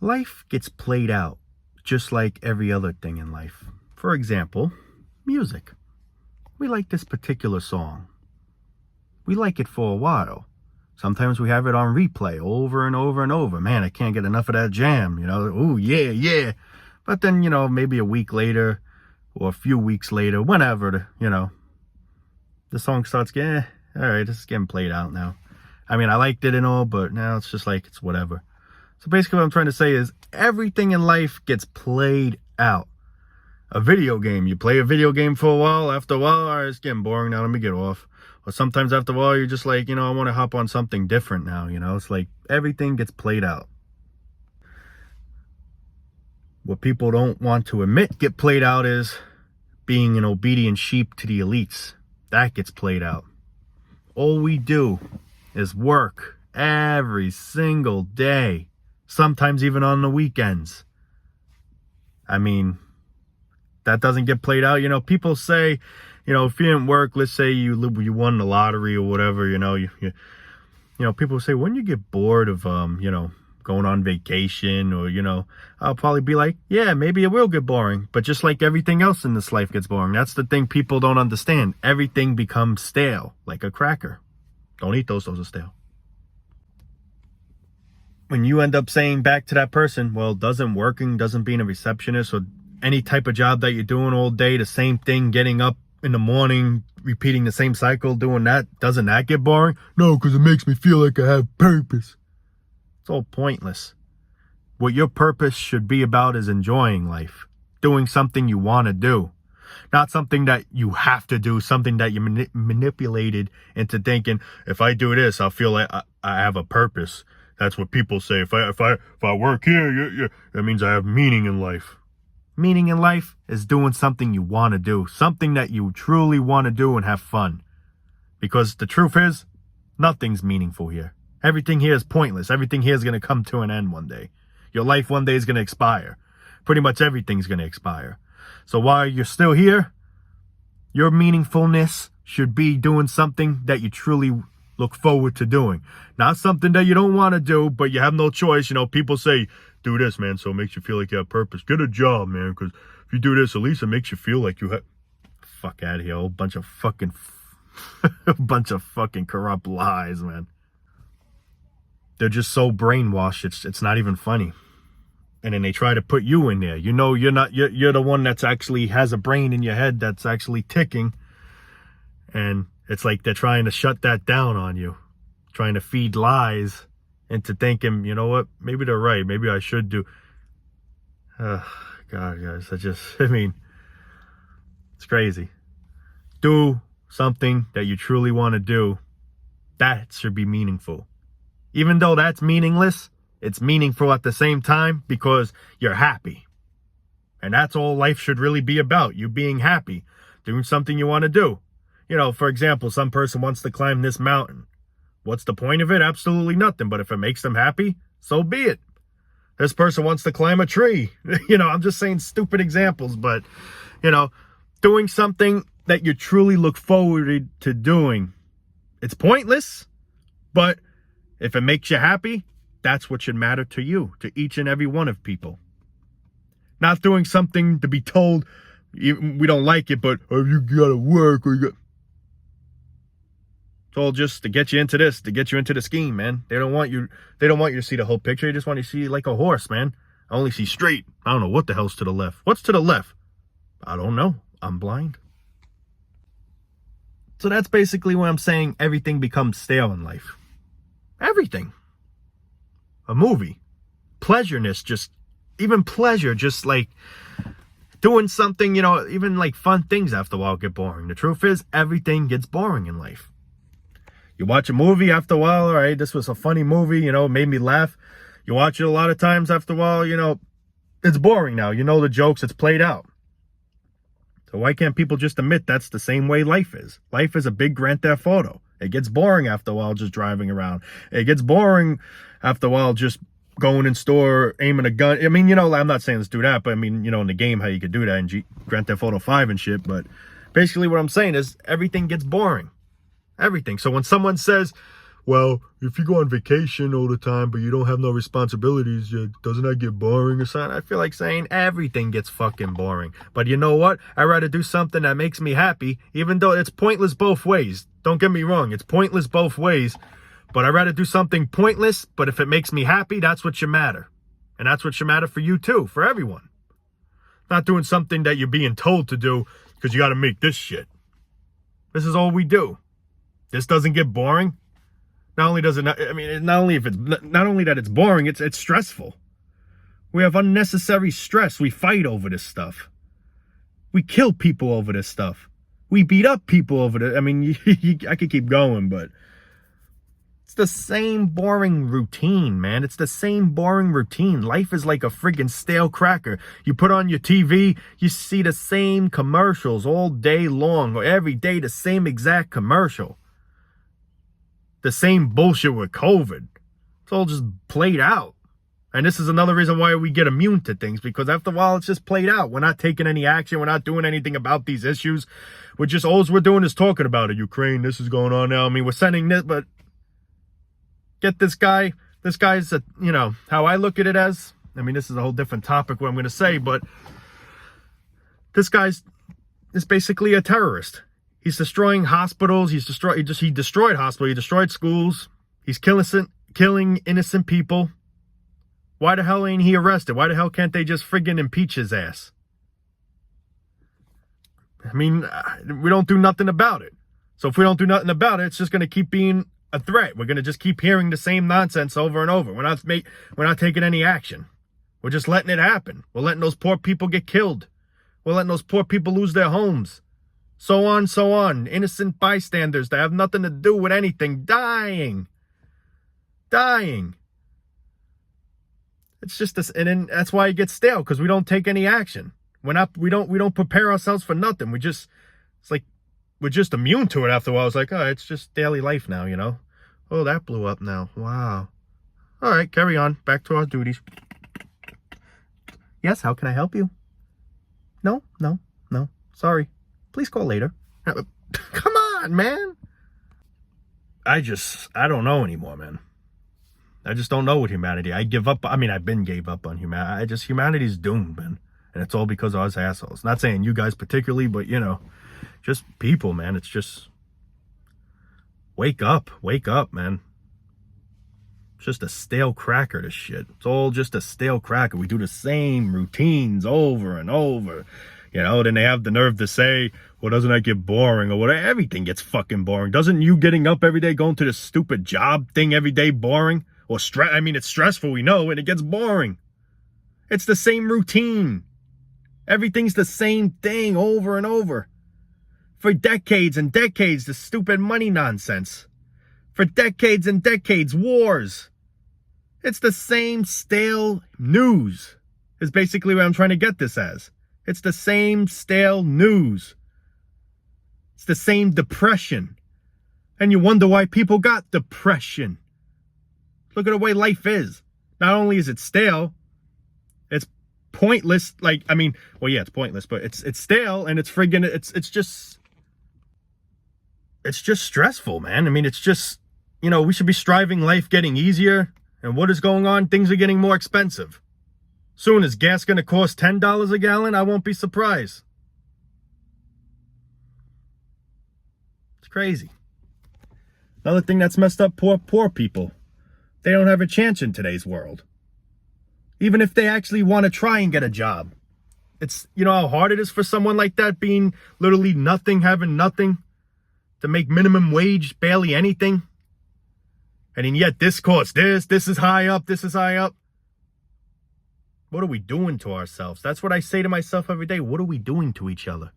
Life gets played out just like every other thing in life. For example, music. We like this particular song. We like it for a while. Sometimes we have it on replay over and over and over. Man, I can't get enough of that jam, Ooh, yeah, yeah. But then, maybe a week later or a few weeks later, whenever, the song starts getting, all right, this is getting played out now. I mean, I liked it and all, but now it's just like, it's whatever. So basically what I'm trying to say is everything in life gets played out. A video game, you play a video game for a while, after a while, all right, it's getting boring now, let me get off. Or sometimes after a while, you're just like, I want to hop on something different now, It's like everything gets played out. What people don't want to admit get played out is being an obedient sheep to the elites. That gets played out. All we do is work every single day, sometimes even on the weekends. I mean, that doesn't get played out. People say, if you didn't work, let's say you won the lottery or whatever, people say, when you get bored of, going on vacation or, I'll probably be like, yeah, maybe it will get boring. But just like everything else in this life gets boring. That's the thing people don't understand. Everything becomes stale, like a cracker. Don't eat those are stale. When you end up saying back to that person, well, doesn't being a receptionist or any type of job that you're doing all day, the same thing, getting up in the morning, repeating the same cycle, doing that, doesn't that get boring? No, because it makes me feel like I have purpose. It's all pointless. What your purpose should be about is enjoying life, doing something you want to do, not something that you have to do, something that you manipulated into thinking, if I do this, I'll feel like I have a purpose. That's what people say. If I work here, that means I have meaning in life. Meaning in life is doing something you want to do, something that you truly want to do and have fun. Because the truth is, nothing's meaningful here. Everything here is pointless. Everything here is going to come to an end one day. Your life one day is going to expire. Pretty much everything's going to expire. So while you're still here, your meaningfulness should be doing something that you truly look forward to doing. Not something that you don't want to do, but you have no choice. People say, do this, man, so it makes you feel like you have purpose. Get a job, man, because if you do this, at least it makes you feel like you have... Fuck out of here, a bunch of fucking... a bunch of fucking corrupt lies, man. They're just so brainwashed, it's not even funny. And then they try to put you in there. You're the one that's actually has a brain in your head that's actually ticking. And it's like they're trying to shut that down on you. Trying to feed lies into thinking, you know what, maybe they're right. Maybe I should do. God, guys, it's crazy. Do something that you truly want to do. That should be meaningful. Even though that's meaningless, it's meaningful at the same time because you're happy. And that's all life should really be about. You being happy, doing something you want to do. For example, some person wants to climb this mountain. What's the point of it? Absolutely nothing. But if it makes them happy, so be it. This person wants to climb a tree. I'm just saying stupid examples, but, doing something that you truly look forward to doing. It's pointless, but if it makes you happy, that's what should matter to you, to each and every one of people. Not doing something to be told, we don't like it, but you gotta work or you got... It's all just to get you into this, to get you into the scheme, man. They don't want you to see the whole picture. They just want you to see like a horse, man. I only see straight. I don't know what the hell's to the left. What's to the left? I don't know. I'm blind. So that's basically what I'm saying. Everything becomes stale in life. Everything. A movie. Pleasureness, even pleasure, just like doing something, even like fun things after a while get boring. The truth is, everything gets boring in life. You watch a movie after a while, all right, this was a funny movie, made me laugh. You watch it a lot of times after a while, it's boring now. The jokes, it's played out. So why can't people just admit that's the same way life is? Life is a big Grand Theft Auto. It gets boring after a while just driving around. It gets boring after a while just going in store, aiming a gun. I mean, I'm not saying let's do that, but I mean, in the game, how you could do that in Grand Theft Auto 5 and shit. But basically what I'm saying is everything gets boring. Everything. So when someone says, well, if you go on vacation all the time, but you don't have no responsibilities, doesn't that get boring or something? I feel like saying everything gets fucking boring. But you know what? I'd rather do something that makes me happy, even though it's pointless both ways. Don't get me wrong. It's pointless both ways. But I'd rather do something pointless, but if it makes me happy, that's what should matter. And that's what should matter for you too, for everyone. Not doing something that you're being told to do because you got to make this shit. This is all we do. This doesn't get boring. Not only does it not, I mean, not only that it's boring, it's stressful. We have unnecessary stress. We fight over this stuff. We kill people over this stuff. We beat up people over this. I mean, I could keep going, but it's the same boring routine, man. It's the same boring routine. Life is like a friggin' stale cracker. You put on your TV, you see the same commercials all day long, or every day the same exact commercial. The same bullshit with COVID. It's all just played out. And this is another reason why we get immune to things, because after a while it's just played out. We're not taking any action. We're not doing anything about these issues. All we're doing is talking about it. Ukraine, this is going on now. I mean, we're sending this, but get this guy. This guy's, how I look at it as, I mean, this is a whole different topic what I'm going to say, but this guy's is basically a terrorist. He's destroying hospitals. He destroyed hospitals. He destroyed schools. He's killing innocent people. Why the hell ain't he arrested? Why the hell can't they just friggin' impeach his ass? I mean, we don't do nothing about it. So if we don't do nothing about it, it's just going to keep being a threat. We're going to just keep hearing the same nonsense over and over. We're not taking any action. We're just letting it happen. We're letting those poor people get killed. We're letting those poor people lose their homes. So on, so on. Innocent bystanders that have nothing to do with anything dying. It's just this, and then that's why it gets stale, because we don't take any action. We don't prepare ourselves for nothing. We're just immune to it after a while. It's like, oh, it's just daily life now, Oh, that blew up now. Wow. All right, carry on. Back to our duties. Yes, how can I help you? No. Sorry. Please call later. Come on, man. I don't know anymore, man. I just don't know with humanity. I give up. I mean, I've been gave up on humanity. Humanity's doomed, man. And it's all because of us assholes. Not saying you guys particularly, but, just people, man. It's just, wake up, man. It's just a stale cracker, this shit. It's all just a stale cracker. We do the same routines over and over. Then they have the nerve to say, well, doesn't that get boring or whatever? Everything gets fucking boring. Doesn't you getting up every day, going to this stupid job thing every day boring? Or it's stressful, we know, and it gets boring. It's the same routine. Everything's the same thing over and over. For decades and decades, the stupid money nonsense. For decades and decades, wars. It's the same stale news, is basically what I'm trying to get this as. It's the same stale news. It's the same depression. And you wonder why people got depression. Look at the way life is. Not only is it stale, it's pointless. It's pointless, but it's stale and it's friggin', it's just stressful, man. I mean, it's just, we should be striving life getting easier. And what is going on? Things are getting more expensive. Soon is gas going to cost $10 a gallon? I won't be surprised. It's crazy. Another thing that's messed up, poor people. They don't have a chance in today's world. Even if they actually want to try and get a job. It's, how hard it is for someone like that, being literally nothing, having nothing, to make minimum wage, barely anything. And then yet this costs this is high up, this is high up. What are we doing to ourselves? That's what I say to myself every day. What are we doing to each other?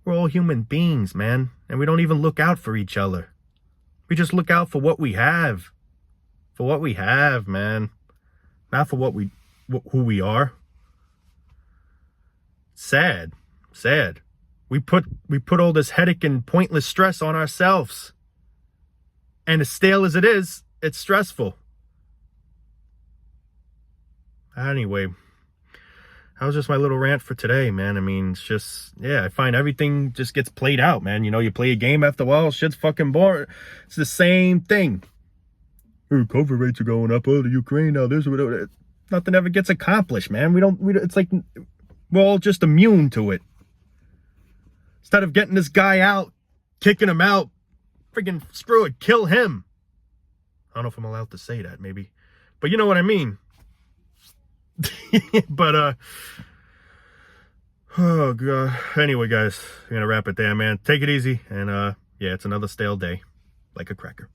We're all human beings, man. And we don't even look out for each other. We just look out for what we have. For what we have, man. Not for who we are. Sad. We put all this headache and pointless stress on ourselves. And as stale as it is, it's stressful. Anyway, That was just my little rant for today, man. I mean, it's just, yeah, I find everything just gets played out, man. You know, you play a game after a while, shit's fucking boring. It's the same thing. Oh, COVID rates are going up. Oh, the Ukraine now, this or whatever. Nothing ever gets accomplished, man. It's like we're all just immune to it. Instead of getting this guy out, kicking him out, friggin' screw it, kill him. I don't know if I'm allowed to say that, maybe. But you know what I mean. But, oh, God. Anyway, guys, I'm going to wrap it there, man. Take it easy. And, yeah, it's another stale day. Like a cracker.